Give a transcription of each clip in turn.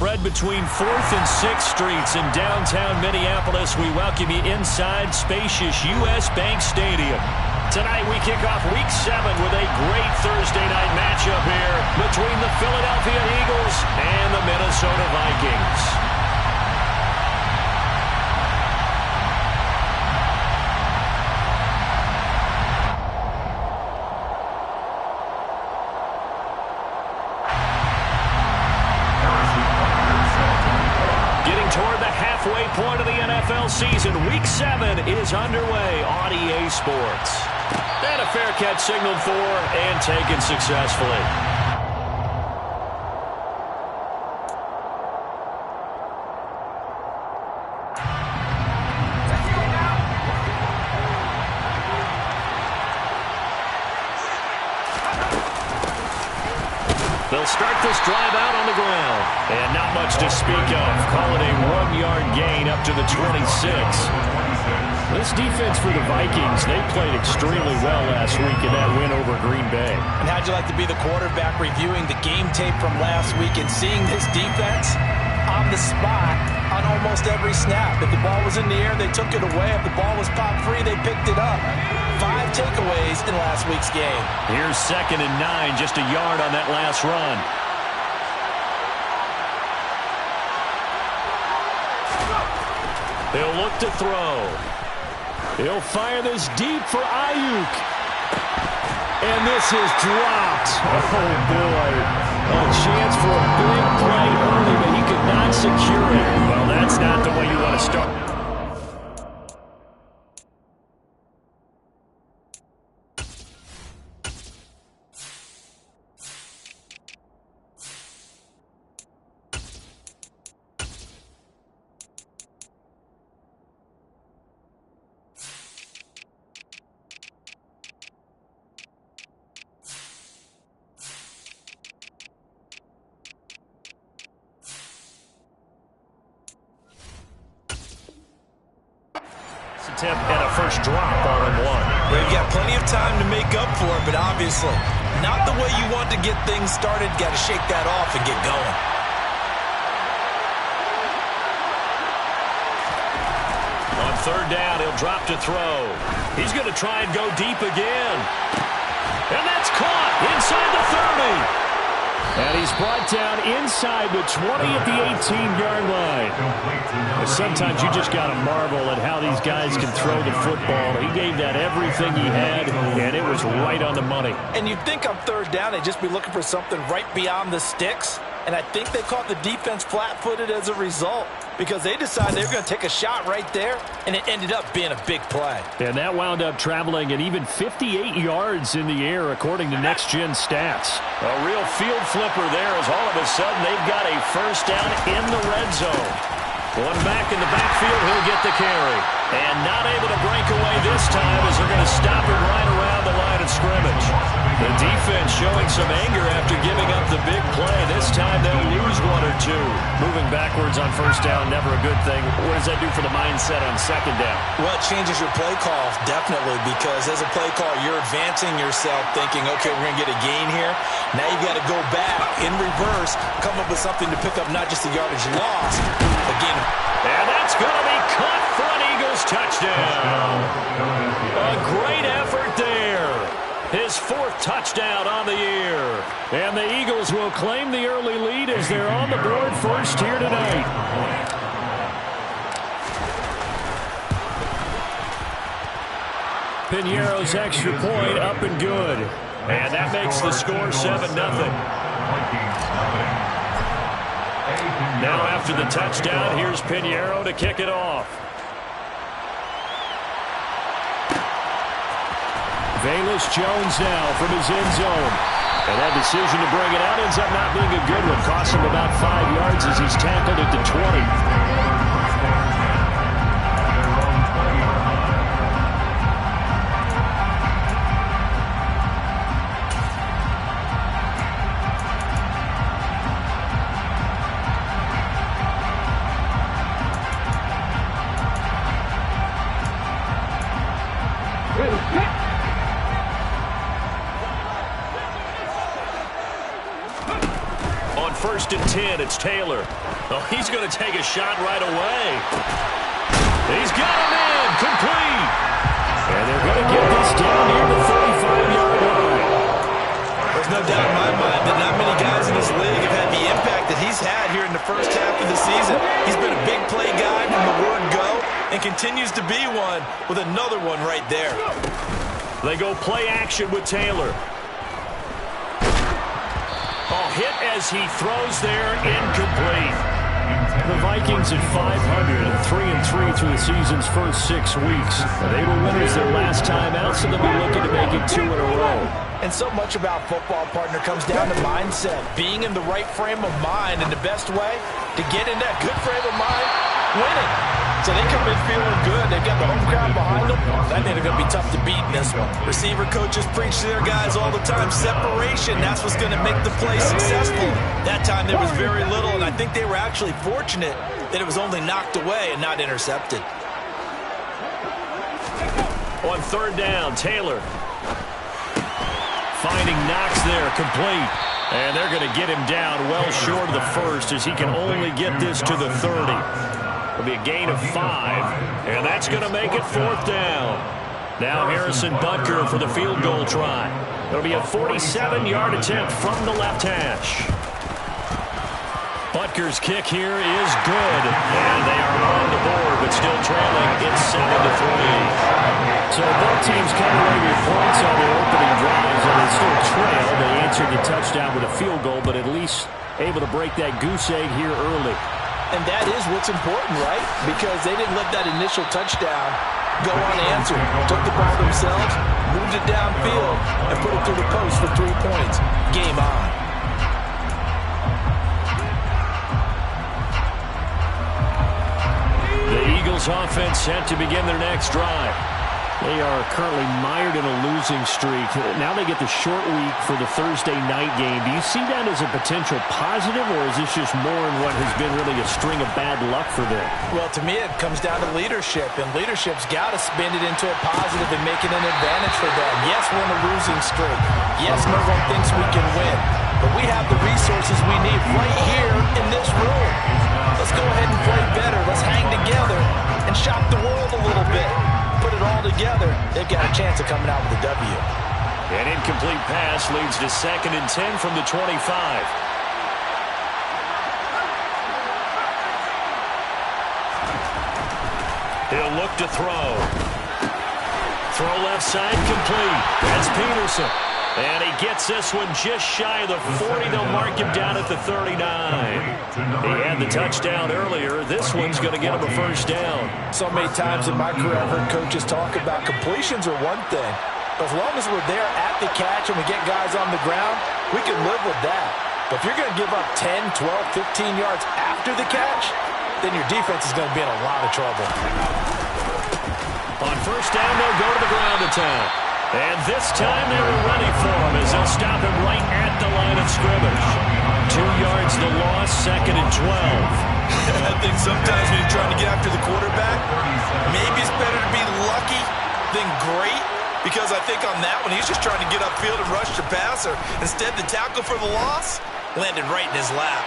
Spread between 4th and 6th Streets in downtown Minneapolis. We welcome you inside spacious U.S. Bank Stadium. Tonight we kick off Week 7 with a great Thursday night matchup here between the Philadelphia Eagles and the Minnesota Vikings. Toward the halfway point of the NFL season, Week 7 is underway on EA Sports. And a fair catch signaled for and taken successfully. They'll start this drive out on the ground. And not much to speak of. Call it a 1-yard gain up to the 26. This defense for the Vikings, they played extremely well last week in that win over Green Bay. And how'd you like to be the quarterback reviewing the game tape from last week and seeing this defense on the spot on almost every snap? If the ball was in the air, they took it away. If the ball was popped free, they picked it up. 5 takeaways in last week's game. Here's 2nd and 9, just a yard on that last run. He'll look to throw. He'll fire this deep for Ayuk. And this is dropped. Oh, boy. A chance for a big play early, but he could not secure it. Well, that's not the way you want to start. Attempt and a first drop on him one. They've got plenty of time to make up for it, but obviously not the way you want to get things started. Got to shake that off and get going. On 3rd down, he'll drop to throw. He's going to try and go deep again. And that's caught inside the 30. And he's brought down inside the 20 at the 18-yard line. Sometimes you just got to marvel at how these guys can throw the football. He gave that everything he had, and it was right on the money. And you'd think on 3rd down they'd just be looking for something right beyond the sticks. And I think they caught the defense flat-footed as a result because they decided they were going to take a shot right there, and it ended up being a big play. And that wound up traveling at even 58 yards in the air, according to Next Gen Stats. A real field flipper there as all of a sudden they've got a first down in the red zone. One back in the backfield, he'll get the carry. And not able to break away this time as they're going to stop it right around the line of scrimmage. The defense showing some anger after giving up the big play. This time they'll lose 1 or 2. Moving backwards on first down, never a good thing. What does that do for the mindset on 2nd down? Well, it changes your play call, definitely, because as a play call, you're advancing yourself thinking, okay, we're going to get a gain here. Now you've got to go back in reverse, come up with something to pick up not just the yardage lost, again. And that's going to be caught for an Eagles touchdown. A great effort there. His 4th touchdown on the year. And the Eagles will claim the early lead as they're on the board first here tonight. Piñeiro's extra point up and good. And that makes the score 7-0. Now after the touchdown, here's Piñeiro to kick it off. Velus Jones now from his end zone. And that decision to bring it out ends up not being a good one. Costs him about 5 yards as he's tackled at the 20. 1st and 10. It's Taylor. Oh, he's going to take a shot right away. He's got him in. Complete. And they're going to get this down near the 35-yard line. There's no doubt in my mind that not many guys in this league have had the impact that he's had here in the first half of the season. He's been a big play guy from the word go and continues to be one with another one right there. They go play action with Taylor. Oh, hit as he throws there, incomplete. The Vikings at 500 and 3-3 through the season's first 6 weeks. They were winners their last time out, so they'll be looking to make it 2 in a row. And so much about football, partner, comes down to mindset. Being in the right frame of mind, and the best way to get in that good frame of mind, winning. So they come in feeling good. They've got the home crowd behind them. I think they're going to be tough to beat in this one. Receiver coaches preach to their guys all the time. Separation, that's what's going to make the play successful. That time there was very little, and I think they were actually fortunate that it was only knocked away and not intercepted. On 3rd down, Taylor. Finding Knox there, complete. And they're going to get him down well short of the 1st as he can only get this to the 30. It'll be a gain of 5, and that's going to make it 4th down. Now Harrison Butker for the field goal try. It'll be a 47-yard attempt from the left hash. Butker's kick here is good, and they are on the board, but still trailing. It's 7-3. So both teams come away with points on their opening drives, and they still trail. They answered the touchdown with a field goal, but at least able to break that goose egg here early. And that is what's important, right? Because they didn't let that initial touchdown go unanswered. Took the ball themselves, moved it downfield, and put it through the post for 3 points. Game on. The Eagles offense set to begin their next drive. They are currently mired in a losing streak. Now they get the short week for the Thursday night game. Do you see that as a potential positive, or is this just more in what has been really a string of bad luck for them? Well, to me, it comes down to leadership, and leadership's got to spin it into a positive and make it an advantage for them. Yes, we're in a losing streak. Yes, no one thinks we can win, but we have the resources we need right here in this room. Let's go ahead and play better. Let's hang together and shock the world a little bit. Put it all together, they've got a chance of coming out with a W. An incomplete pass leads to 2nd and 10 from the 25. He'll look to throw. Throw left side, complete. That's Peterson. And he gets this one just shy of the 40. They'll mark him down at the 39. He had the touchdown earlier. This one's going to get him a 1st down. So many times in my career I've heard coaches talk about completions are one thing. But as long as we're there at the catch and we get guys on the ground, we can live with that. But if you're going to give up 10, 12, 15 yards after the catch, then your defense is going to be in a lot of trouble. On 1st down, they'll go to the ground attack. And this time they were ready for him as they'll stop him right at the line of scrimmage. 2 yards the loss, 2nd and 12. I think sometimes when you're trying to get after the quarterback, maybe it's better to be lucky than great. Because I think on that one, he's just trying to get upfield and rush the passer. Instead, the tackle for the loss landed right in his lap.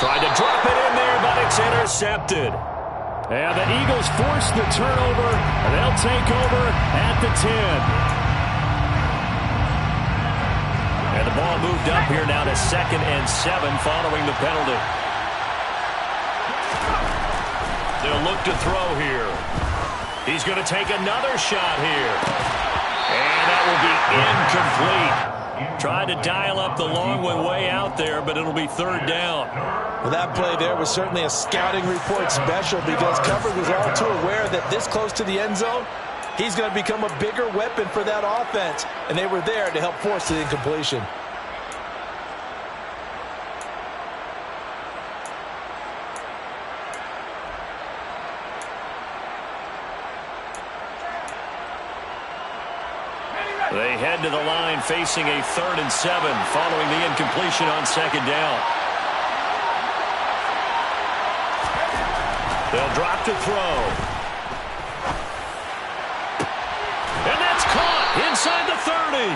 Tried to drop it in there, but it's intercepted. And the Eagles force the turnover. They'll take over at the 10. And the ball moved up here now to 2nd and 7 following the penalty. They'll look to throw here. He's going to take another shot here. And that will be incomplete. Tried to dial up the long one way out there, but it'll be 3rd down. Well, that play there was certainly a scouting report special because coverage was all too aware that this close to the end zone, he's going to become a bigger weapon for that offense, and they were there to help force the incompletion. They head to the line facing a 3rd and 7 following the incompletion on 2nd down. They'll drop to throw. And that's caught inside the 30.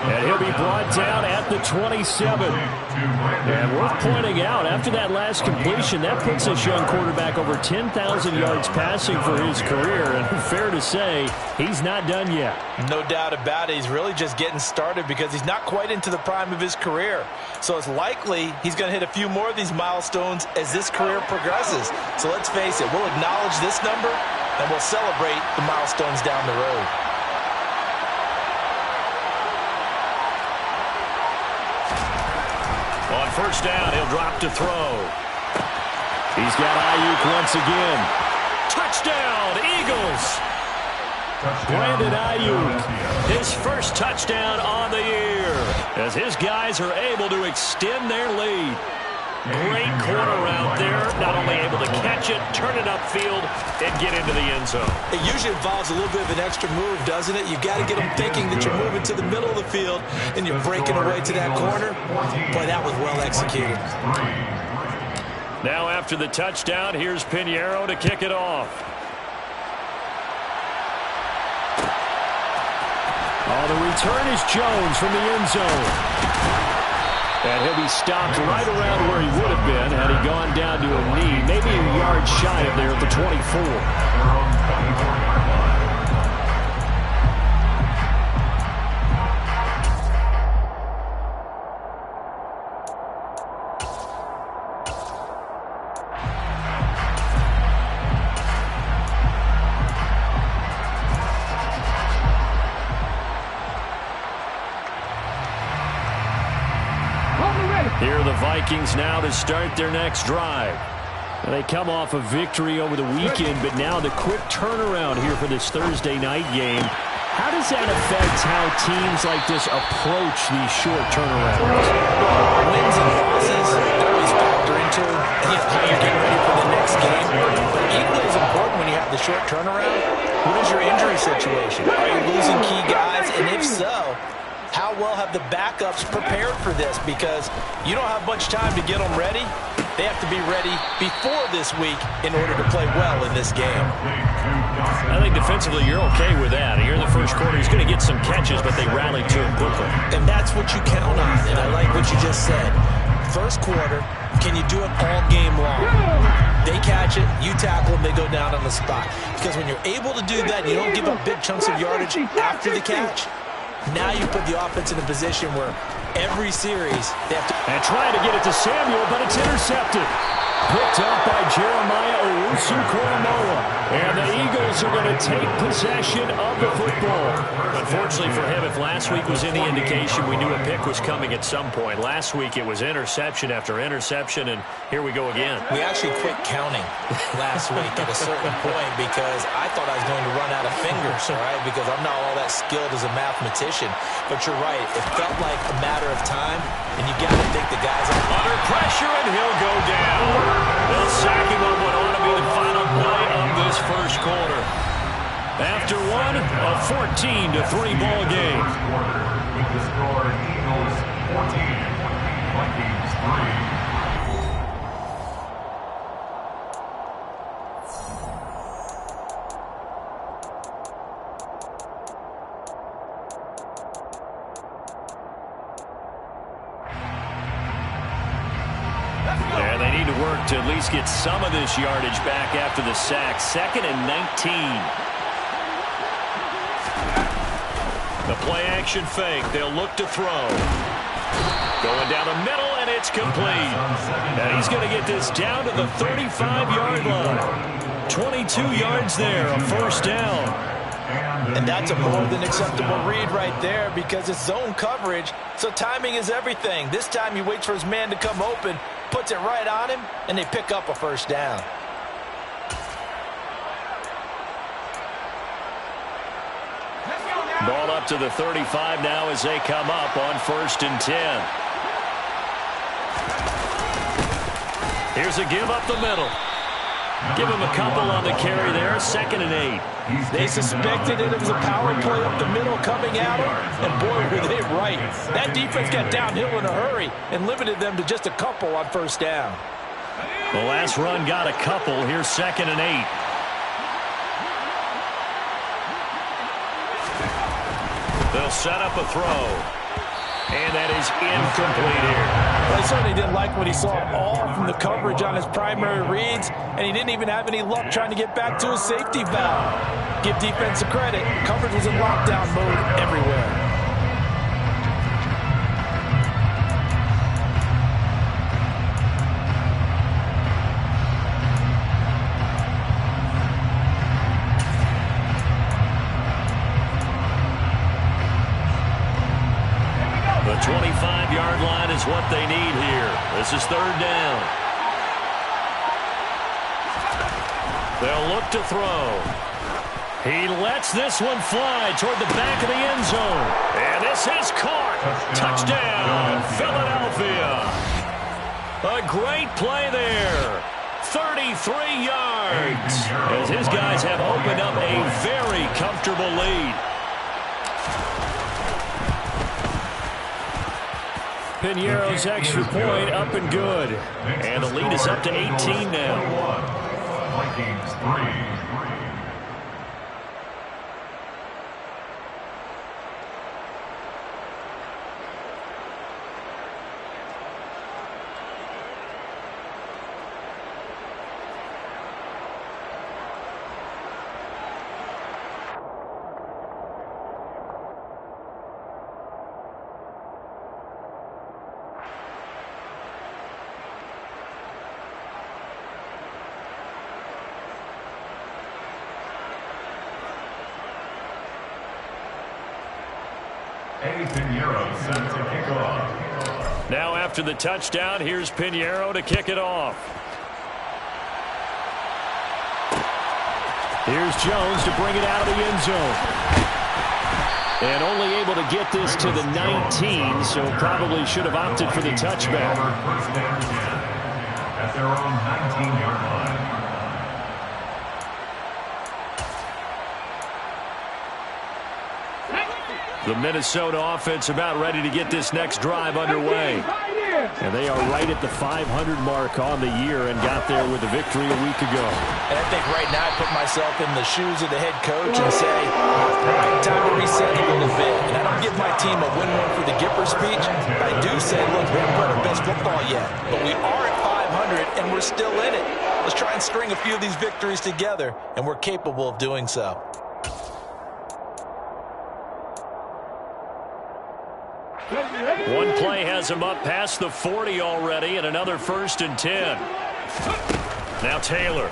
And he'll be brought down at the 27. And worth pointing out, after that last completion, that puts this young quarterback over 10,000 yards passing for his career. And fair to say, he's not done yet. No doubt about it. He's really just getting started because he's not quite into the prime of his career. So it's likely he's going to hit a few more of these milestones as this career progresses. So let's face it, we'll acknowledge this number and we'll celebrate the milestones down the road. On first down, he'll drop to throw. He's got Ayuk once again. Touchdown, Eagles! Brandon Ayuk, his first touchdown on the year, as his guys are able to extend their lead. Great corner out there, not only able to catch it, turn it upfield, and get into the end zone. It usually involves a little bit of an extra move, doesn't it? You've got to get them thinking that you're moving to the middle of the field and you're breaking away to that corner. Boy, that was well executed. Now after the touchdown, here's Pinheiro to kick it off. Oh, the return is Jones from the end zone. And he'll be stopped right around where he would have been had he gone down to a knee, maybe a yard shy of there at the 24. Here are the Vikings now to start their next drive. They come off a victory over the weekend, but now the quick turnaround here for this Thursday night game. How does that affect how teams like this approach these short turnarounds? Wins and losses always factor into how you're getting ready for the next game. But equally as important when you have the short turnaround, what is your injury situation? Are you losing key guys? And if so, how well have the backups prepared for this? Because you don't have much time to get them ready. They have to be ready before this week in order to play well in this game. I think defensively you're okay with that. Here in the first quarter, he's going to get some catches, but they rallied to him quickly. And that's what you count on. And I like what you just said. First quarter, can you do it all game long? They catch it, you tackle them, they go down on the spot. Because when you're able to do that, you don't give up big chunks of yardage after the catch. Now you put the offense in a position where every series they have to... And trying to get it to Samuel, but it's intercepted. Picked up by Jeremiah Owusu-Koramoah. And the Eagles are going to take possession of the football. Unfortunately for him, if last week was any indication, we knew a pick was coming at some point. Last week it was interception after interception, and here we go again. We actually quit counting last week at a certain point because I thought I was going to run out of fingers, all right, because I'm not all that skilled as a mathematician. But you're right, it felt like a matter of time, and you got to think the guys are under pressure, and he'll go down. They'll sack him on what ought to be the final play of this first quarter. After one, a 14-3 ball game. With the score, Eagles 14, Vikings 3. Yeah, they need to work to at least get some of this yardage back after the sack. 2nd and 19. The play-action fake. They'll look to throw. Going down the middle, and it's complete. And he's going to get this down to the 35-yard line. 22 yards there, a first down. And that's a more than acceptable read right there because it's zone coverage, so timing is everything. This time he waits for his man to come open, puts it right on him, and they pick up a first down. Ball up to the 35 now as they come up on 1st and 10. Here's a give up the middle. Give him a couple on the carry there. 2nd and 8. They suspected it was a power play up the middle coming at him, and boy, were they right. That defense got downhill in a hurry and limited them to just a couple on first down. The last run got a couple. Here's 2nd and 8. They'll set up a throw. And that is incomplete here. Well, he certainly didn't like what he saw all from the coverage on his primary reads, and he didn't even have any luck trying to get back to his safety valve. Give defense a credit. Coverage was in lockdown mode everywhere. The 25-yard line is what they need here. This is third down. They'll look to throw. He lets this one fly toward the back of the end zone. And this is caught. Touchdown, Philadelphia. A great play there. 33 yards. As his guys have opened up a very comfortable lead. Piñeiro's extra point up and good. And the lead is up to 18 now. Vikings 3. Piñeiro set to kick off. Now after the touchdown, here's Piñeiro to kick it off. Here's Jones to bring it out of the end zone. And only able to get this to the 19, so probably should have opted for the touchback. First down at their own 19-yard line. The Minnesota offense about ready to get this next drive underway. And they are right at the 500 mark on the year and got there with a victory a week ago. And I think right now I put myself in the shoes of the head coach and say, all right, time to reset a little bit. And I don't give my team a win one for the Gipper speech. But I do say, look, we haven't played our best football yet. But we are at 500 and we're still in it. Let's try and string a few of these victories together. And we're capable of doing so. One play has him up past the 40 already, and another 1st and 10. Now Taylor.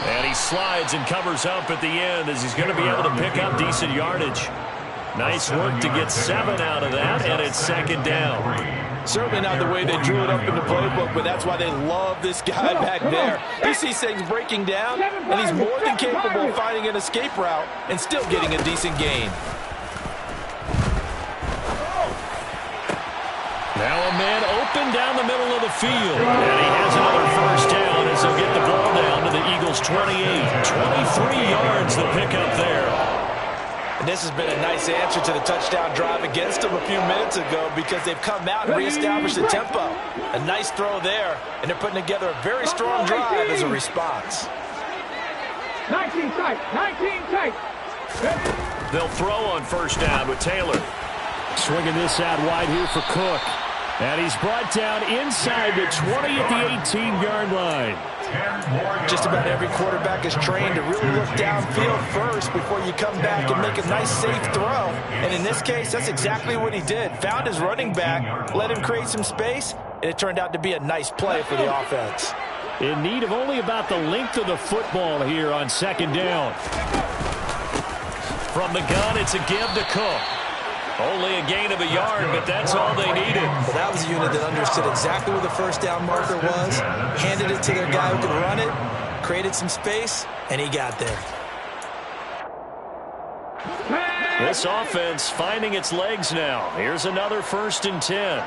And he slides and covers up at the end as he's going to be able to pick up decent yardage. Nice work to get 7 out of that, and it's 2nd down. Certainly not the way they drew it up in the playbook, but that's why they love this guy back there. He sees things breaking down, and he's more than capable of finding an escape route and still getting a decent gain. Now a man open down the middle of the field. And he has another 1st down as he'll get the ball down to the Eagles' 28. 23 yards the pickup there. And this has been a nice answer to the touchdown drive against them a few minutes ago because they've come out and reestablished the tempo. A nice throw there, and they're putting together a very strong drive as a response. 19 tight, 19 tight. They'll throw on 1st down with Taylor. Swinging this out wide here for Cook. And he's brought down inside the 20 at the 18-yard line. Just about every quarterback is trained to really look downfield first before you come back and make a nice, safe throw. And in this case, that's exactly what he did. Found his running back, let him create some space, and it turned out to be a nice play for the offense. In need of only about the length of the football here on 2nd down. From the gun, it's a give to Cook. Only a gain of a yard, but that's all they needed. Well, that was a unit that understood exactly where the 1st down marker was, handed it to their guy who could run it, created some space, and he got there. This offense finding its legs now. Here's another 1st and 10.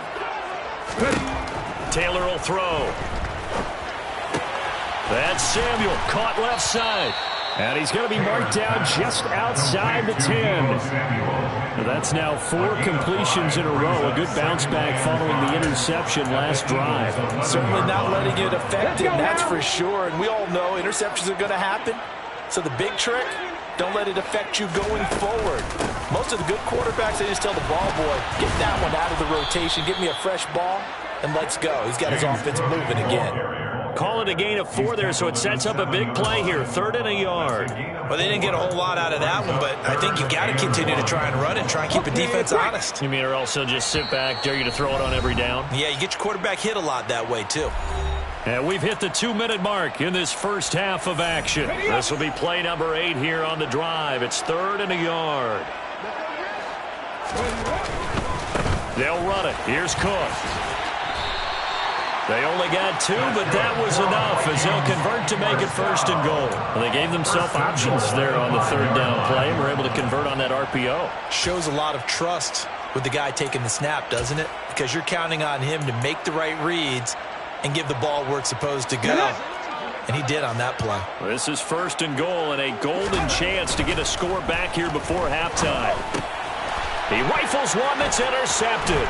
Taylor will throw. That's Samuel, caught left side. And he's going to be marked down just outside the 10. That's now 4 completions in a row. A good bounce back following the interception last drive. Certainly not letting it affect him, that's for sure. And we all know interceptions are going to happen. So the big trick, Don't let it affect you going forward. Most of the good quarterbacks, they just tell the ball boy, get that one out of the rotation, give me a fresh ball, and let's go. He's got his offense moving again. Call it a gain of 4 there, so it sets up a big play here. 3rd and a yard. Well, they didn't get a whole lot out of that one, but I think you got to continue to try and run and try and keep the defense honest. You mean or else he'll just sit back, dare you to throw it on every down? Yeah, you get your quarterback hit a lot that way, too. And we've hit the 2-minute mark in this first half of action. This will be play number 8 here on the drive. It's 3rd and a yard. They'll run it. Here's Cook. They only got 2, but that was enough as they'll convert to make it 1st and goal. Well, they gave themselves options there on the 3rd down play and were able to convert on that RPO. Shows a lot of trust with the guy taking the snap, doesn't it? Because you're counting on him to make the right reads and give the ball where it's supposed to go. And he did on that play. This is 1st and goal and a golden chance to get a score back here before halftime. He rifles one that's intercepted.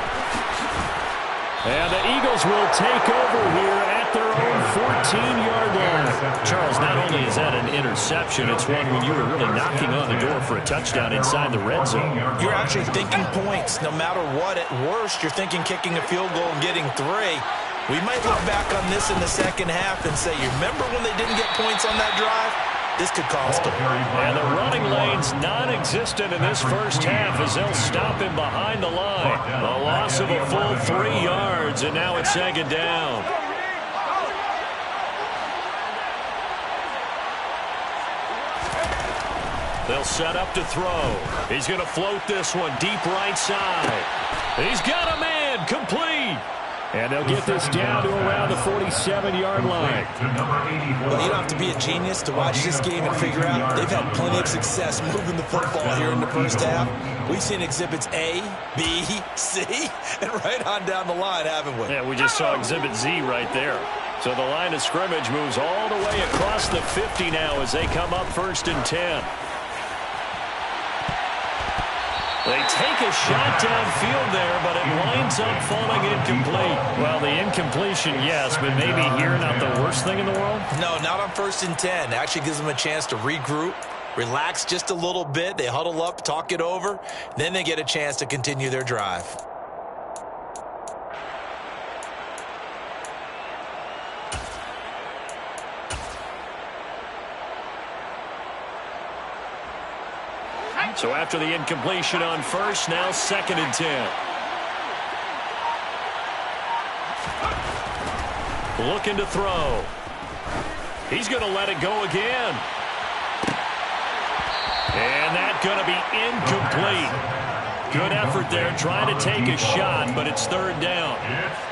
And the Eagles will take over here at their own 14-yard line. Charles, not only is that an interception, it's one when you were really knocking on the door for a touchdown inside the red zone. You're actually thinking points. No matter what, at worst, you're thinking kicking a field goal and getting 3. We might look back on this in the second half and say, you remember when they didn't get points on that drive? This could cost them. And the running lane's non-existent in this first half as they'll stop him behind the line. A loss of a full 3 yards, and now it's 2nd down. They'll set up to throw. He's going to float this one deep right side. He's got a man, complete. And they'll get this down to around the 47-yard line. Well, you don't have to be a genius to watch this game and figure out they've had plenty of success moving the football here in the first half. We've seen exhibits A, B, C, and right on down the line, haven't we? Yeah, we just saw exhibit Z right there. So the line of scrimmage moves all the way across the 50 now as they come up 1st and 10. They take a shot downfield there, but it winds up falling incomplete. Well, the incompletion, yes, but maybe here not the worst thing in the world? No, not on 1st and 10. It actually gives them a chance to regroup, relax just a little bit. They huddle up, talk it over. Then they get a chance to continue their drive. So after the incompletion on 1st, now 2nd and 10. Looking to throw. He's going to let it go again. And that's going to be incomplete. Good effort there, trying to take a shot, but it's 3rd down.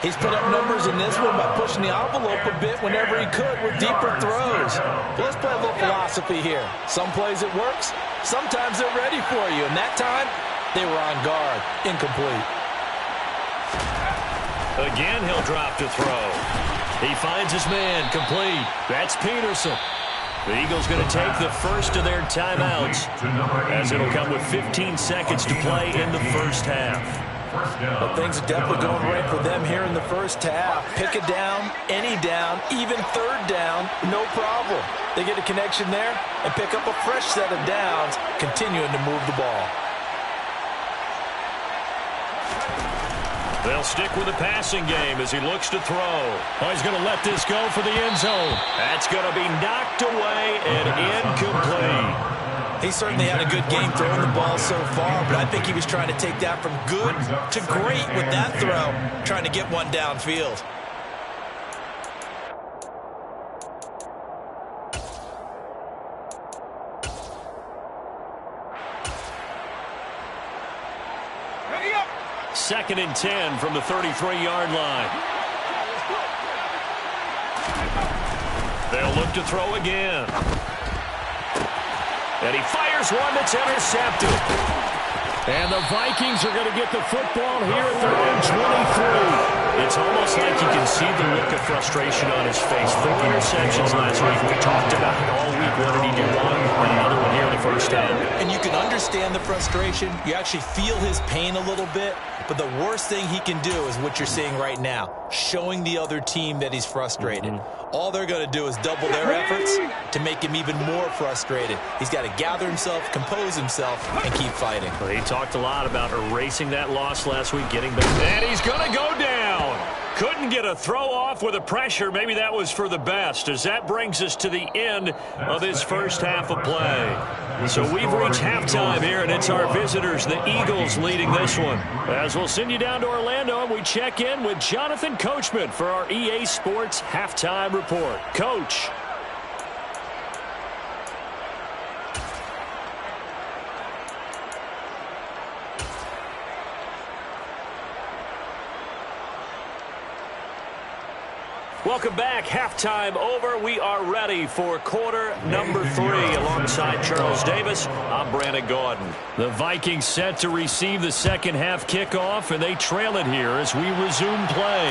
He's put up numbers in this one by pushing the envelope a bit whenever he could with deeper throws. Well, let's play a little philosophy here. Some plays it works, sometimes they're ready for you, and that time they were on guard. Incomplete. Again, he'll drop to throw. He finds his man, complete. That's Peterson. The Eagles going to take the first of their timeouts as it'll come with 15 seconds to play in the first half. But things are definitely going right for them here in the first half. Pick a down, any down, even 3rd down, no problem. They get a connection there and pick up a fresh set of downs, continuing to move the ball. They'll stick with the passing game as he looks to throw. Oh, he's going to let this go for the end zone. That's going to be knocked away and incomplete. He certainly had a good game throwing the ball so far, but I think he was trying to take that from good to great with that throw, trying to get one downfield. Second and 10 from the 33-yard line. They'll look to throw again. And he fires one that's intercepted. And the Vikings are going to get the football here at their own 23. It's almost like you can see the look of frustration on his face. 4 interceptions last week. We talked about it all week. What did he do wrong? And another one here in the first half. And you can understand the frustration. You actually feel his pain a little bit. But the worst thing he can do is what you're seeing right now, showing the other team that he's frustrated. All they're going to do is double their efforts to make him even more frustrated. He's got to gather himself, compose himself, and keep fighting. Well, he talked a lot about erasing that loss last week, getting back. And he's going to go down. Couldn't get a throw off with the pressure. Maybe that was for the best, as that brings us to the end of this first half of play. So we've reached halftime here, and it's our visitors, the Eagles, leading this one. As we'll send you down to Orlando, and we check in with Jonathan Coachman for our EA Sports Halftime Report. Coach. Welcome back. Halftime over. We are ready for quarter number 3. Alongside Charles Davis, I'm Brandon Gaudin. The Vikings set to receive the second half kickoff, and they trail it here as we resume play.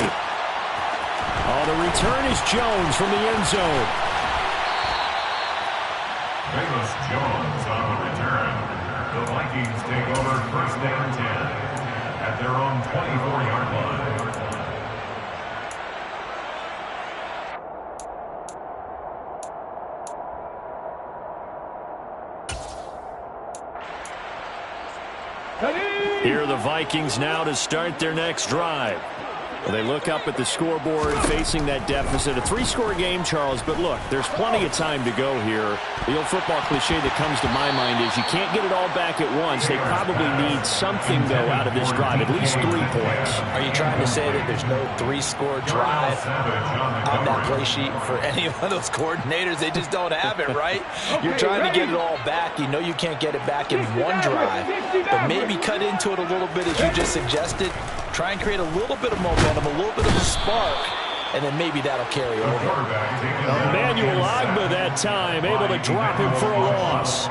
Oh, the return is Jones from the end zone. Bayless Jones on the return. The Vikings take over first down 10 at their own 24-yard line. Here are the Vikings now to start their next drive. Well, they look up at the scoreboard facing that deficit. A 3-score game, Charles, but look, there's plenty of time to go here. The old football cliche that comes to my mind is you can't get it all back at once. They probably need something, though, out of this drive, at least 3 points. Are you trying to say that there's no 3-score drive on that play sheet for any one of those coordinators? They just don't have it, right? You're trying to get it all back. You know you can't get it back in one drive, but maybe cut into it a little bit as you just suggested. Try and create a little bit of momentum, a little bit of a spark, and then maybe that'll carry over. Emmanuel Ogbah that time, able to drop him for a loss.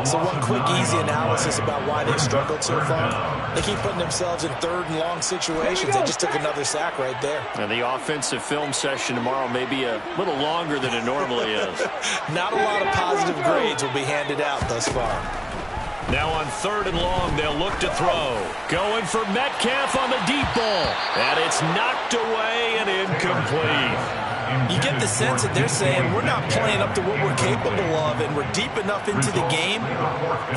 So one quick, easy analysis about why they've struggled so far. They keep putting themselves in third and long situations. They just took another sack right there. And the offensive film session tomorrow may be a little longer than it normally is. Not a lot of positive grades will be handed out thus far. Now on 3rd and long, they'll look to throw. Going for Metcalf on the deep ball. And it's knocked away and incomplete. You get the sense that they're saying we're not playing up to what we're capable of, and we're deep enough into the game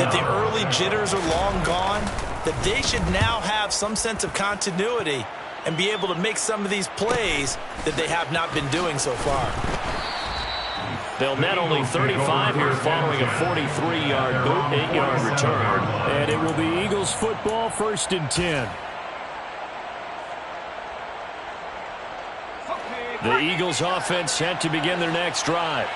that the early jitters are long gone, that they should now have some sense of continuity and be able to make some of these plays that they have not been doing so far. They'll net only 35 here following a 43-yard boot, 8-yard return. And it will be Eagles football, 1st and 10. The Eagles offense set to begin their next drive.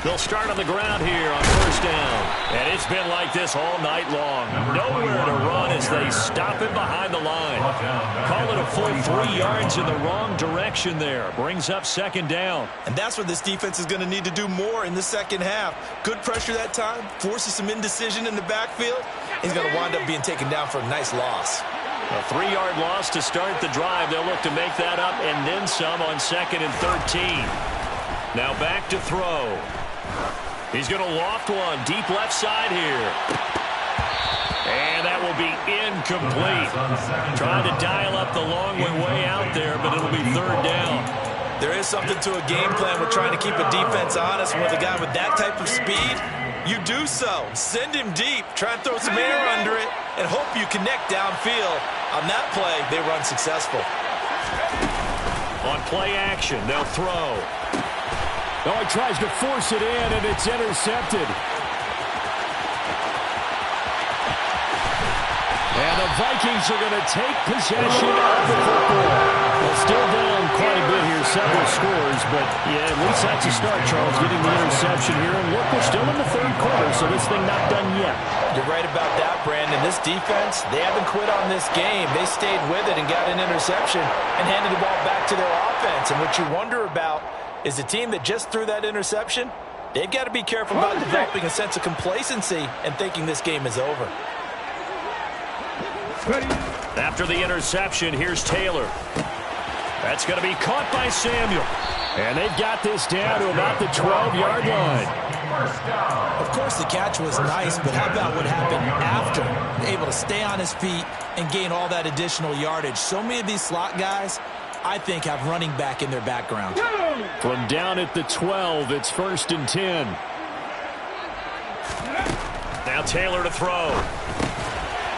They'll start on the ground here on 1st down. And it's been like this all night long. Nowhere to run as they stop him behind the line. Call it a full 3 yards in the wrong direction there. Brings up 2nd down. And that's where this defense is going to need to do more in the second half. Good pressure that time. Forces some indecision in the backfield. He's going to wind up being taken down for a nice loss. A 3-yard loss to start the drive. They'll look to make that up and then some on 2nd and 13. Now back to throw. He's going to loft one deep left side here. And that will be incomplete. Trying to dial up the long way out there, but it'll be 3rd down. There is something to a game plan with trying to keep a defense honest. With a guy with that type of speed, you do so. Send him deep. Try and throw some air under it and hope you connect downfield. On that play, they run successful. On play action, they'll throw. Oh, he tries to force it in, and it's intercepted. And the Vikings are going to take possession of the football. Well, still down quite a bit here, several scores, but yeah, at least that's a start, Charles, getting the interception here. And look, we're still in the 3rd quarter, so this thing not done yet. You're right about that, Brandon. This defense, they haven't quit on this game. They stayed with it and got an interception and handed the ball back to their offense. And what you wonder about is the team that just threw that interception, they've got to be careful about developing a sense of complacency and thinking this game is over. After the interception, here's Taylor. That's going to be caught by Samuel. And they've got this down to about the 12-yard line. Of course, the catch was nice, but how about what happened after? Able to stay on his feet and gain all that additional yardage. So many of these slot guys, I think, have running back in their background. From down at the 12, it's 1st and 10. Now Taylor to throw.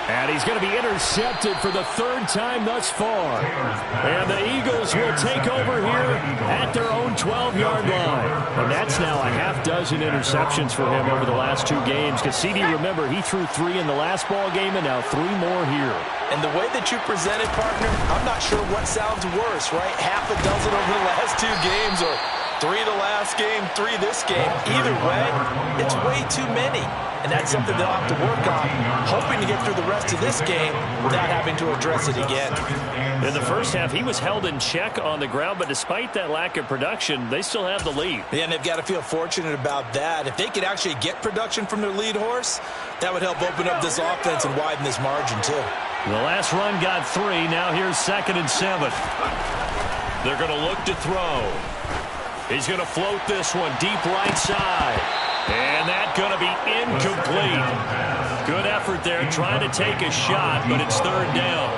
And he's going to be intercepted for the 3rd time thus far. And the Eagles will take over here at their own 12-yard line. And that's now a half-dozen interceptions for him over the last 2 games. Because CD, remember, he threw 3 in the last ball game and now 3 more here. And the way that you presented, partner, I'm not sure what sounds worse, right? Half a dozen over the last 2 games or 3 the last game, 3 this game. Either way, it's way too many. And that's something they'll have to work on, hoping to get through the rest of this game without having to address it again. In the first half, he was held in check on the ground, but despite that lack of production, they still have the lead. Yeah, and they've got to feel fortunate about that. If they could actually get production from their lead horse, that would help open up this offense and widen this margin too. The last run got 3. Now here's 2nd and 7. They're going to look to throw. He's going to float this one deep right side. And that's going to be incomplete. Good effort there trying to take a shot, but it's 3rd down.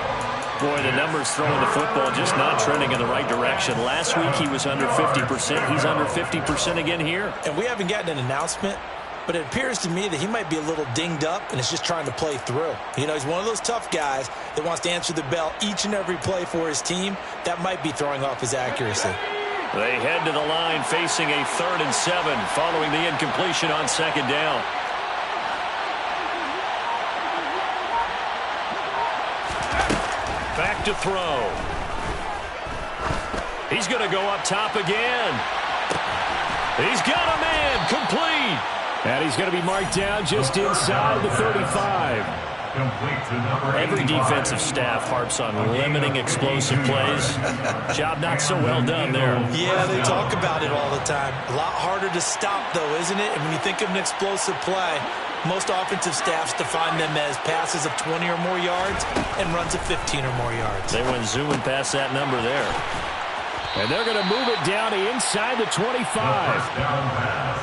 Boy, the numbers throwing the football just not trending in the right direction. Last week he was under 50%. He's under 50% again here. And we haven't gotten an announcement, but it appears to me that he might be a little dinged up and is just trying to play through. You know, he's one of those tough guys that wants to answer the bell each and every play for his team. That might be throwing off his accuracy. They head to the line facing a 3rd and 7 following the incompletion on 2nd down. Back to throw. He's going to go up top again. He's got a man complete. And he's going to be marked down just inside the 35. Every defensive staff harps on limiting explosive plays. Job not so well done there. Yeah, they talk about it all the time. A lot harder to stop, though, isn't it? And when you think of an explosive play, most offensive staffs define them as passes of 20 or more yards and runs of 15 or more yards. They went zooming past that number there. And they're going to move it down to inside the 25.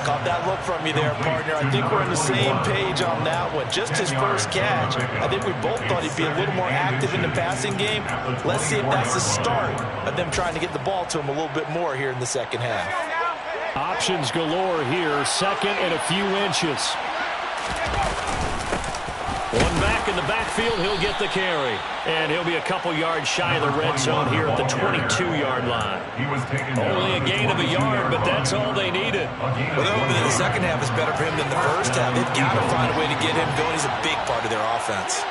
Caught that look from you there, partner. I think we're on the same page on that one. Just his first catch. I think we both thought he'd be a little more active in the passing game. Let's see if that's the start of them trying to get the ball to him a little bit more here in the second half. Options galore here. 2nd and a few inches. One back in the backfield, he'll get the carry. And he'll be a couple yards shy of the red zone here at the 22-yard line. Only a gain of a yard, but that's all they needed. Well, the second half is better for him than the first half. They've got to find a way to get him going. He's a big part of their offense.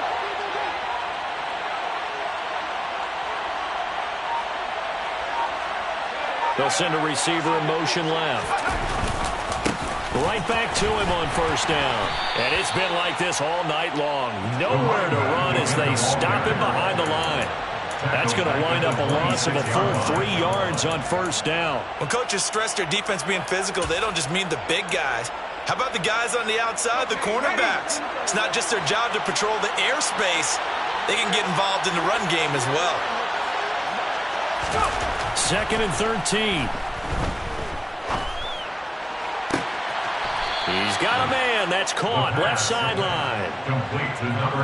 They'll send a receiver in motion left. Right back to him on 1st down. And it's been like this all night long. Nowhere to run as they stop him behind the line. That's going to wind up a loss of a full 3 yards on 1st down. When coaches stress their defense being physical, they don't just mean the big guys. How about the guys on the outside, the cornerbacks? It's not just their job to patrol the airspace. They can get involved in the run game as well. 2nd and 13. He's got a man. That's caught. Left sideline.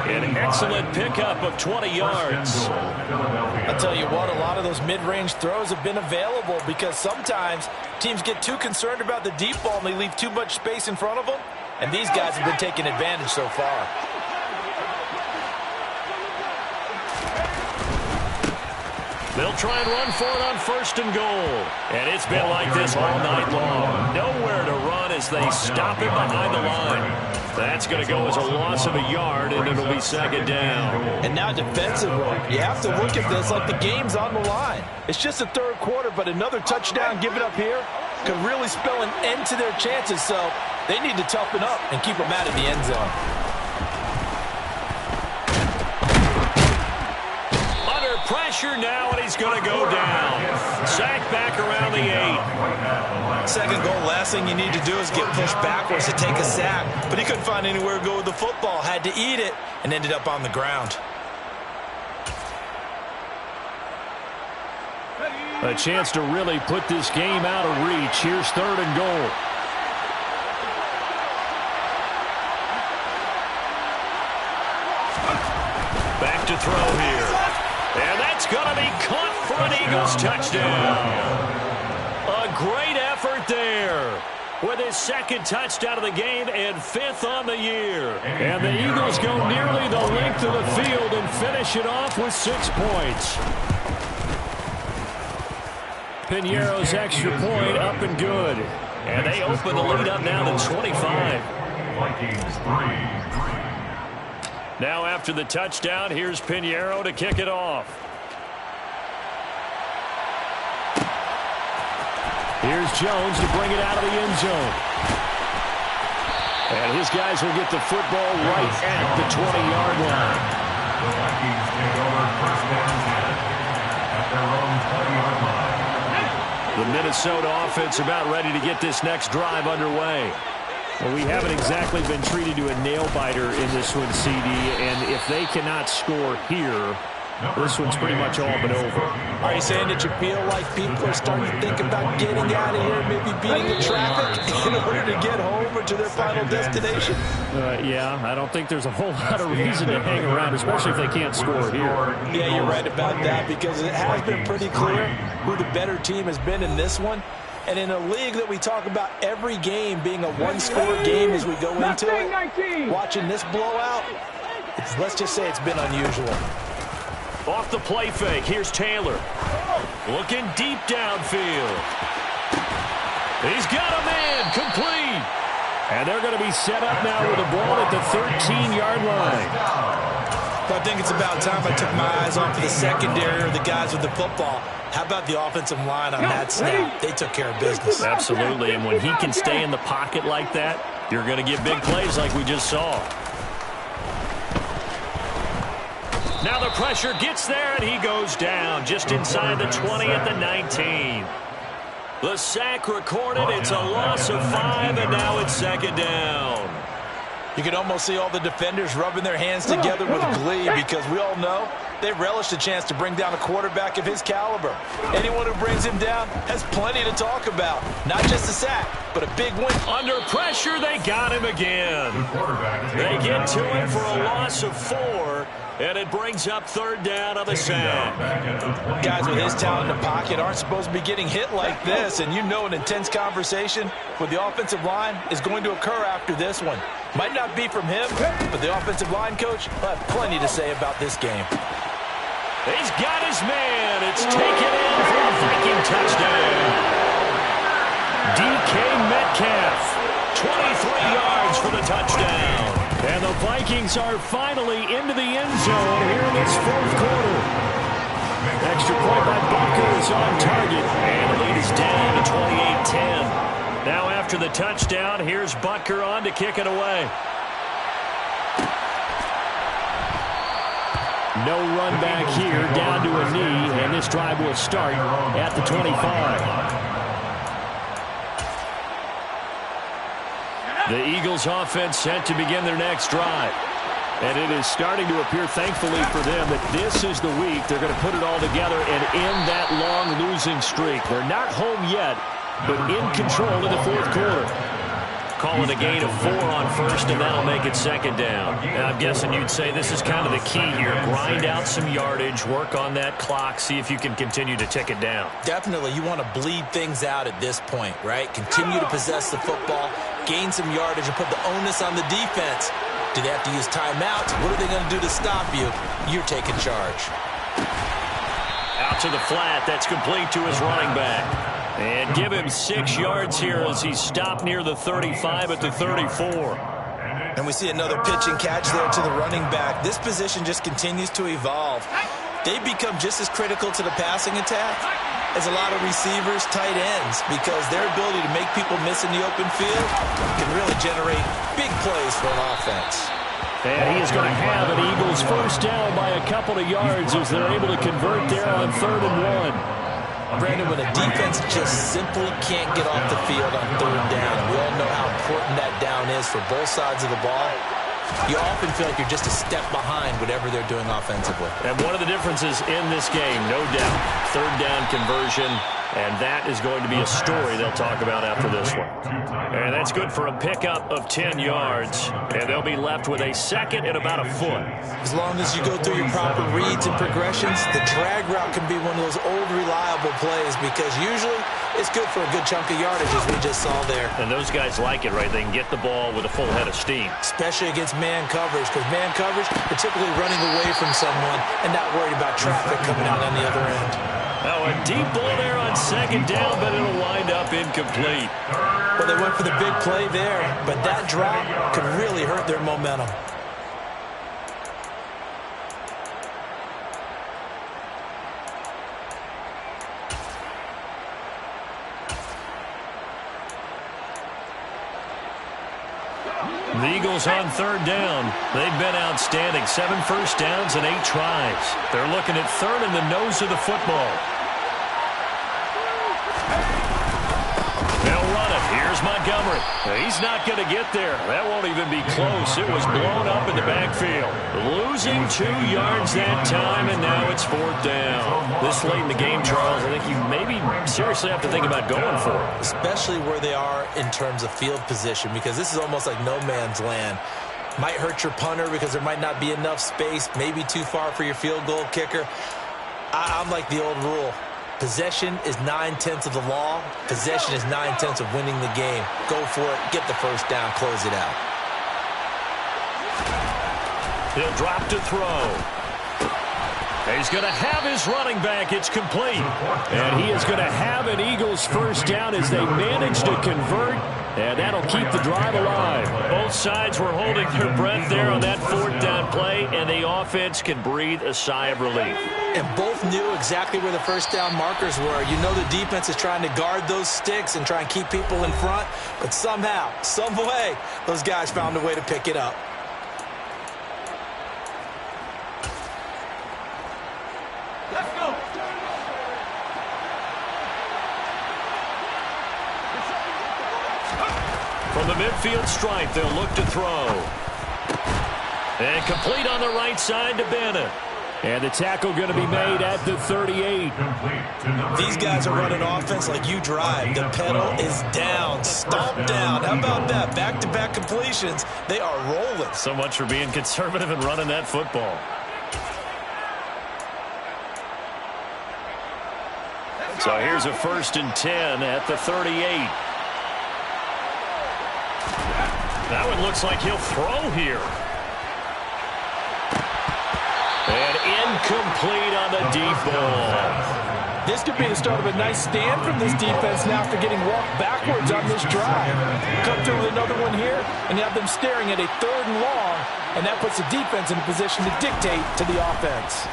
An excellent pickup of 20 yards. I'll tell you what, a lot of those mid-range throws have been available because sometimes teams get too concerned about the deep ball and they leave too much space in front of them. And these guys have been taking advantage so far. They'll try and run for it on 1st and goal. And it's been like this all night long. Nowhere to run as they stop him behind the line. That's going to go as a loss of a yard, and it'll be 2nd down. And now defensively, you have to look at this like the game's on the line. It's just the 3rd quarter, but another touchdown given up here could really spell an end to their chances. So they need to toughen up and keep them out of the end zone. Pressure now, and he's going to go down. Sack back around the 8. 2nd goal, last thing you need to do is get pushed backwards to take a sack. But he couldn't find anywhere to go with the football. Had to eat it and ended up on the ground. Ready. A chance to really put this game out of reach. Here's 3rd and goal. Back to throw here. And that's going to be caught for an Eagles touchdown. A great effort there with his 2nd touchdown of the game and 5th on the year. And the Eagles go nearly the length of the field and finish it off with 6 points. Piñeiro's extra point up and good. And they open the lead up now to 25. Vikings 3. Now after the touchdown, here's Piñeiro to kick it off. Here's Jones to bring it out of the end zone. And his guys will get the football right at the 20-yard line. The Vikings take over 1st down 10 at their own 20-yard line. The Minnesota offense about ready to get this next drive underway. Well, we haven't exactly been treated to a nail-biter in this one, CD, and if they cannot score here, this one's pretty much all but over. Are you saying that you feel like people are starting to think about getting out of here, maybe beating the traffic in order to get home or to their final destination? Yeah, I don't think there's a whole lot of reason to hang around, especially if they can't score here. Yeah, you're right about that, because it has been pretty clear who the better team has been in this one. And in a league that we talk about every game being a one-score game as we go into it, watching this blowout, let's just say it's been unusual. Off the play fake, here's Taylor. Looking deep downfield. He's got a man, complete. And they're going to be set up now with the ball at the 13-yard line. Well, I think it's about time I took my eyes off of the secondary or the guys with the football. How about the offensive line on that snap? They took care of business. Absolutely, and when he can stay in the pocket like that, you're going to get big plays like we just saw. Now the pressure gets there, and he goes down just inside the 20 at the 19. The sack recorded. It's a loss of 5, and now it's 2nd down. You can almost see all the defenders rubbing their hands together with glee, because we all know they relish the chance to bring down a quarterback of his caliber. Anyone who brings him down has plenty to talk about. Not just a sack, but a big win. Under pressure, they got him again. They get to him for a loss of 4, and it brings up 3rd down on the sack. Guys with his talent in the pocket aren't supposed to be getting hit like this, and you know an intense conversation with the offensive line is going to occur after this one. Might not be from him, but the offensive line coach will have plenty to say about this game. He's got his man. It's taken in for a Viking touchdown. DK Metcalf, 23 yards for the touchdown. And the Vikings are finally into the end zone here in this 4th quarter. Extra point by Bucker is on target. And the lead is down to 28-10. Now after the touchdown, here's Bucker on to kick it away. No run back here, down to a knee, and this drive will start at the 25. The Eagles offense set to begin their next drive. And it is starting to appear, thankfully for them, that this is the week they're going to put it all together and end that long losing streak. They're not home yet, but in control in the 4th quarter. Call it a gain of 4 on 1st, and that'll make it 2nd down. And I'm guessing you'd say this is kind of the key here. Grind out some yardage, work on that clock, see if you can continue to tick it down. Definitely, you want to bleed things out at this point, right? Continue to possess the football, gain some yardage, and put the onus on the defense. Do they have to use timeouts? What are they going to do to stop you? You're taking charge. Out to the flat. That's complete to his running back. And give him 6 yards here as he's stopped near the 35 at the 34. And we see another pitch and catch there to the running back. This position just continues to evolve. They become just as critical to the passing attack as a lot of receivers, tight ends, because their ability to make people miss in the open field can really generate big plays for an offense. And he is going to have an Eagles 1st down by a couple of yards as they're able to convert there on 3rd and 1. Brandon, when a defense just simply can't get off the field on 3rd down, we all know how important that down is for both sides of the ball. you often feel like you're just a step behind whatever they're doing offensively. And one of the differences in this game, no doubt, third down conversion, and that is going to be a story they'll talk about after this one. And that's good for a pickup of 10 yards, and they'll be left with a second and about a foot. As long as you go through your proper reads and progressions, the drag route can be one of those old reliable plays because usually it's good for a good chunk of yardage, as we just saw there. And those guys like it, right? They can get the ball with a full head of steam. Especially against man coverage, because man coverage, they're typically running away from someone and not worried about traffic coming out on the other end. Now a deep ball there on second down, but it'll wind up incomplete. Well, they went for the big play there, but that drop could really hurt their momentum. The Eagles on third down. They've been outstanding. 7 first downs and 8 tries. They're looking at third in the nose of the football. They'll run it. Here's Montgomery. He's not going to get there. That won't even be close. It was blown up in the backfield. Losing 2 yards that time, and now it's fourth down. This late in the game, Charles, I think you maybe seriously have to think about going for it. Especially where they are in terms of field position, because this is almost like no man's land. Might hurt your punter because there might not be enough space, maybe too far for your field goal kicker. I'm like the old rule. Possession is 9/10 of the law. Possession is 9/10 of winning the game. Go for it. Get the first down. Close it out. He'll drop to throw. He's going to have his running back. It's complete. And he is going to have an Eagles first down as they manage to convert. And that'll keep the drive alive. Both sides were holding their breath there on that fourth down play, and the offense can breathe a sigh of relief. And both knew exactly where the first down markers were. You know the defense is trying to guard those sticks and try and keep people in front, but somehow, some way, those guys found a way to pick it up. Let's go. From the midfield stripe, they'll look to throw. And complete on the right side to Bennett. And the tackle going to be made at the 38. These guys are running offense like you drive. The pedal is down, stomp down. How about that? Back-to-back completions. They are rolling. So much for being conservative and running that football. So here's a 1st and 10 at the 38. That one looks like he'll throw here. And incomplete on the deep ball. This could be the start of a nice stand from this defense now after getting walked backwards on this drive. Come through with another one here, and you have them staring at a 3rd and long, and that puts the defense in a position to dictate to the offense.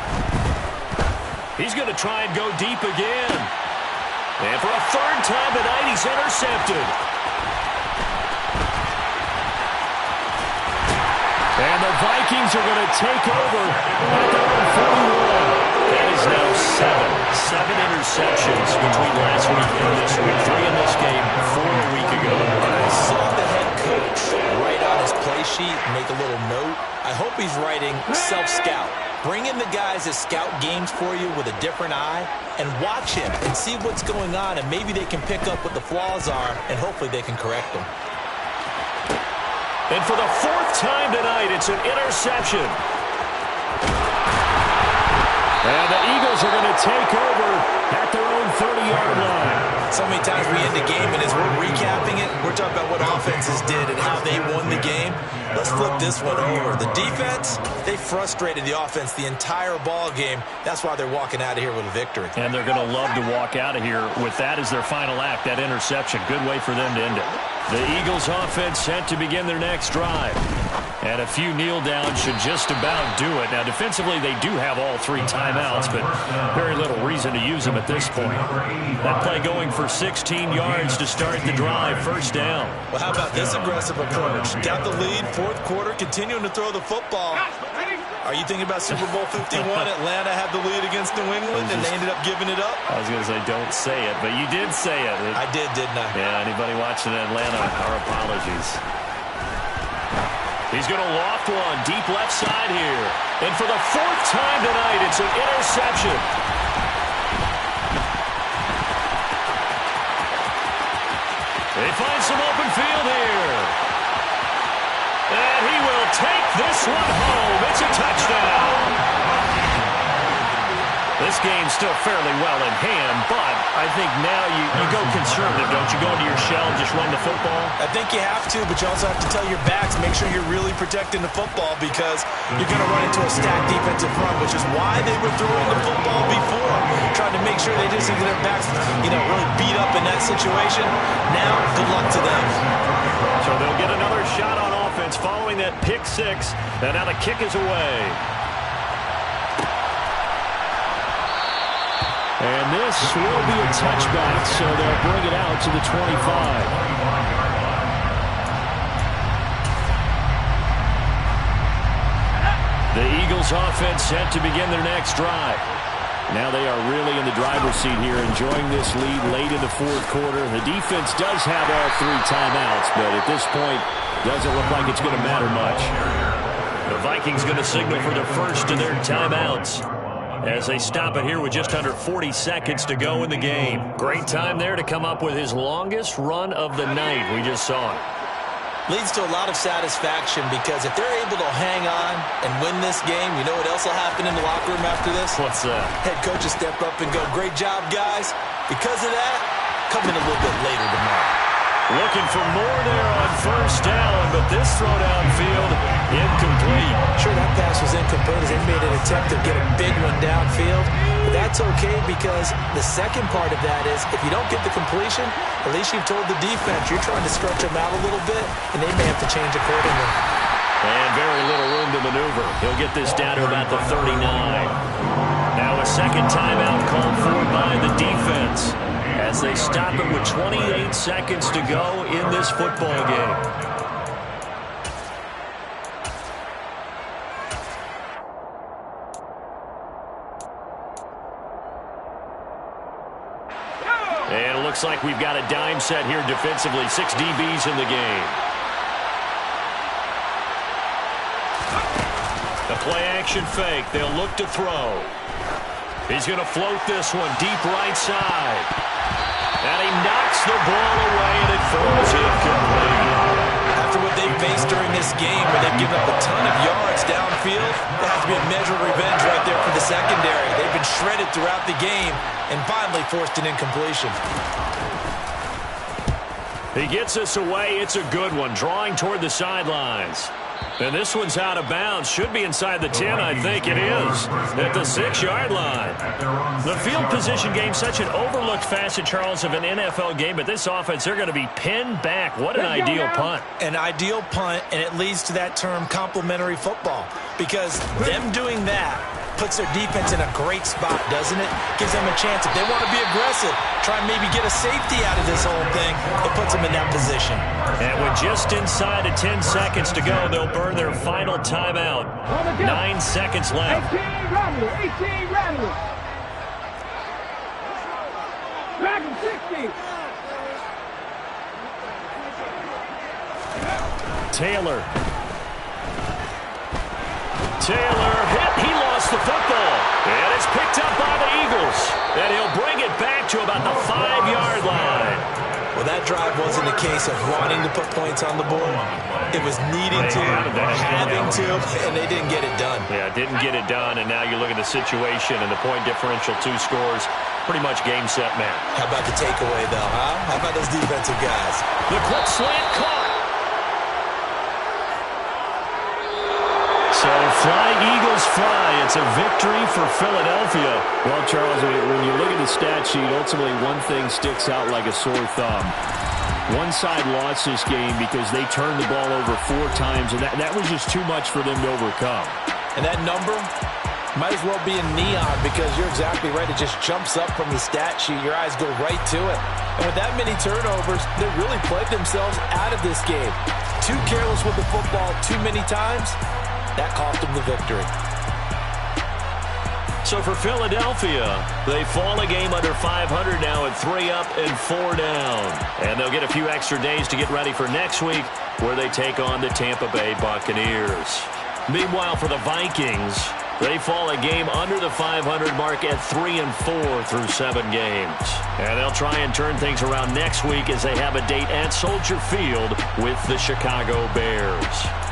He's going to try and go deep again. And for a 3rd time tonight, he's intercepted. And the Vikings are going to take over at their own 41. That is now 7 interceptions between last week and this week. 3 in this game, 4 a week ago. I saw the head coach write on his play sheet and make a little note. I hope he's writing self-scout. Bring in the guys that scout games for you with a different eye and watch him and see what's going on, and maybe they can pick up what the flaws are, and hopefully they can correct them. And for the 4th time tonight, it's an interception. And the Eagles are going to take over at their own 30-yard line. So many times we end the game, and as we're recapping it, we're talking about what offenses did and how they won the game. Let's flip this one over. The defense, they frustrated the offense the entire ball game. That's why they're walking out of here with a victory. And they're going to love to walk out of here with that as their final act, that interception. Good way for them to end it. The Eagles offense set to begin their next drive. And a few kneel downs should just about do it. Now, defensively, they do have all 3 timeouts, but very little reason to use them at this point. That play going for 16 yards to start the drive, 1st down. Well, how about this aggressive approach? Got the lead, 4th quarter, continuing to throw the football. Are you thinking about Super Bowl 51? Atlanta had the lead against New England, and they ended up giving it up? I was going to say, don't say it, but you did say it. I did, didn't I? Yeah, anybody watching Atlanta, our apologies. He's going to loft one deep left side here. And for the fourth time tonight, it's an interception. They find some open field here. And he will take this one home. It's a touchdown. This game's still fairly well in hand, but I think now you go conservative, don't you? Go into your shell and just run the football? I think you have to, but you also have to tell your backs, make sure you're really protecting the football because you're going to run into a stacked defensive front, which is why they were throwing the football before, trying to make sure they just get their backs, really beat up in that situation. Now, good luck to them. So they'll get another shot on offense following that pick six, and now the kick is away. And this will be a touchback, so they'll bring it out to the 25. The Eagles offense set to begin their next drive. Now they are really in the driver's seat here, enjoying this lead late in the fourth quarter. The defense does have all three timeouts, but at this point, doesn't look like it's going to matter much. The Vikings going to signal for the first of their timeouts as they stop it here with just under 40 seconds to go in the game. Great time there to come up with his longest run of the night. We just saw it. Leads to a lot of satisfaction because if they're able to hang on and win this game, you know what else will happen in the locker room after this? What's that? Head coach will step up and go, great job, guys. Because of that, come in a little bit later tomorrow. Looking for more there on first down, but this throw downfield, incomplete. Sure, that pass was incomplete as they made an attempt to get a big one downfield. But that's okay because the second part of that is if you don't get the completion, at least you've told the defense you're trying to stretch them out a little bit, and they may have to change accordingly. And very little room to maneuver. He'll get this down to about the 39. Now a second timeout called for by the defense as they stop it with 28 seconds to go in this football game. And it looks like we've got a dime set here defensively. 6 DBs in the game. The play-action fake. They'll look to throw. He's going to float this one deep right side. And he knocks the ball away, and it falls incomplete. After what they've faced during this game, where they've given up a ton of yards downfield, there has to be a measure of revenge right there for the secondary. They've been shredded throughout the game and finally forced an incompletion. He gets us away. It's a good one, drawing toward the sidelines. And this one's out of bounds. Should be inside the 10, I think it is, at the 6-yard line. The field position game, such an overlooked facet, Charles, of an NFL game, but this offense, they're going to be pinned back. What an ideal punt. An ideal punt, and it leads to that term complementary football, because them doing that puts their defense in a great spot, doesn't it? Gives them a chance. If they want to be aggressive, try and maybe get a safety out of this whole thing, it puts them in that position. And with just inside of 10 seconds to go, they'll burn their final timeout. 9 seconds left. 18 Randall. Back in 60. Taylor hit. He lost the football. And it's picked up by the Eagles. And he'll bring it back to about the 5-yard line. Well, that drive wasn't a case of wanting to put points on the board. It was needing to, having to, and they didn't get it done. Yeah, didn't get it done, and now you look at the situation and the point differential, 2 scores, pretty much game, set, man. How about the takeaway, though, huh? How about those defensive guys? The quick slant caught. So fly, Eagles fly. It's a victory for Philadelphia. Well, Charles, when you look at the stat sheet, ultimately one thing sticks out like a sore thumb. One side lost this game because they turned the ball over 4 times, and that was just too much for them to overcome. And that number might as well be in neon because you're exactly right. It just jumps up from the stat sheet. Your eyes go right to it. And with that many turnovers, they really played themselves out of this game. Too careless with the football too many times. That cost them the victory. So for Philadelphia, they fall a game under 500 now at 3 up and 4 down. And they'll get a few extra days to get ready for next week where they take on the Tampa Bay Buccaneers. Meanwhile, for the Vikings, they fall a game under the 500 mark at 3 and 4 through 7 games. And they'll try and turn things around next week as they have a date at Soldier Field with the Chicago Bears.